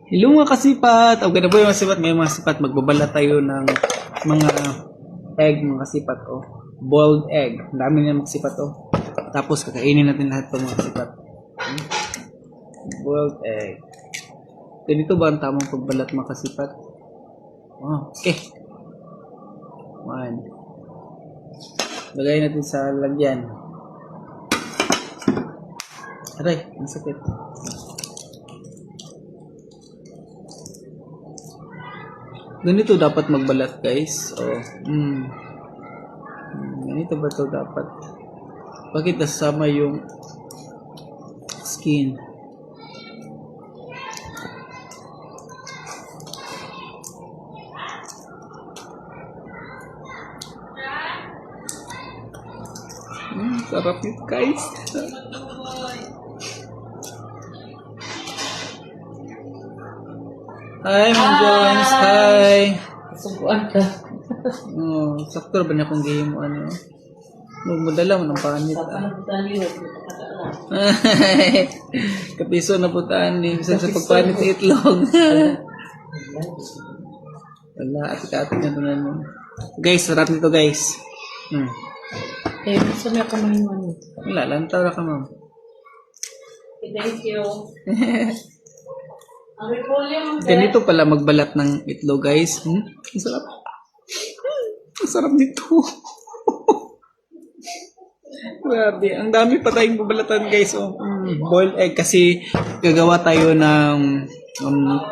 Hello mga kasipat! Okay na po yung mga sipat. Ngayon mga sipat, magbabala tayo ng mga egg mga kasipat. Oh. Boiled egg. Ang dami na magsipat. Oh. Tapos kakainin natin lahat ng mga kasipat. Boiled egg. Ganito ba ang tamang pagbalat mga kasipat? Oh, okay. One. Lagay natin sa lagyan. Aray, ang sakit. Ganito dapat magbalat guys. Oh. Ganito ba ito dapat? Bakit nasama yung skin? Sarap yun guys. Hi, Ma'am Jones. Hi. Subuan ka. Oh, sakto ba niya kung game mo ano? Magmadala mo ng panit. Kapiso na putaan ni sa pagpanit sa itlog. Wala, ati-ati na ito na. Guys, sarap nito guys. Eh, gusto niya kumain mo nito. Wala, lantaw na ka ma'am. Thank you. Ang repolyo mo. Ganito pala magbalat ng itlog guys. Ang sarap. Ang sarap nito. Grabe, ang dami pa tayong babalatan guys. Oh. Boiled egg kasi gagawa tayo ng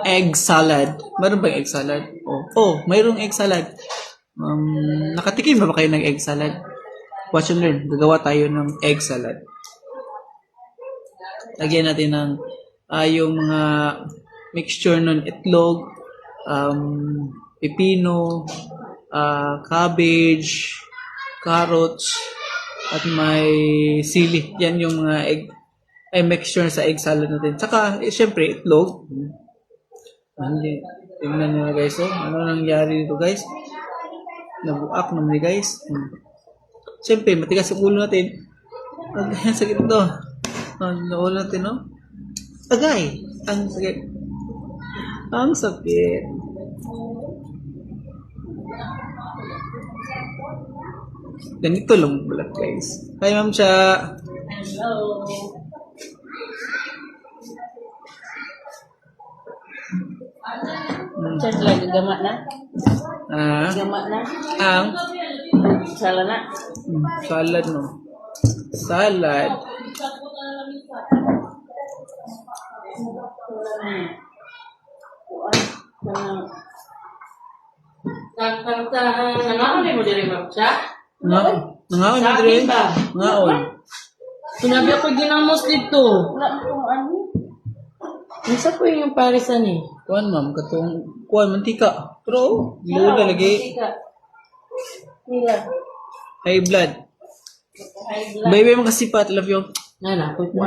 egg salad. Meron bang egg salad? Oh, mayroong egg salad. Nakatikim ba kayo ng egg salad? Watch and learn. Gagawa tayo ng egg salad. Lagyan natin ng yung mga mixture ng itlog, pepino, cabbage, carrots, at may sili. Yan yung mga egg mixture sa egg salad natin. Tsaka, syempre, itlog. Tingnan nyo na guys. Oh. Ano nangyari dito guys? Nabuak naman ni guys. Syempre, matigas ang ulo natin. Ang sakit ito. Ang ulo natin, no? Agay! Ang sakit. Ang sakit. Ganito lang balat guys. Hi Ma'am Cha. Hello. Chat lagi gama na? Gama na? Ang Sala na? salad no. Salad. Nangaon mo diri ba siya? Nangaon mo dire? Nangaon. Sinabi ako ginamos dito. Wala mo ano? Isa po yung parisan eh. Kuan ma'am, katong kuan mantika. Pero lula lagi. Nila. High blood. Bye-bye mga kasipat. Love you. Nana, po po.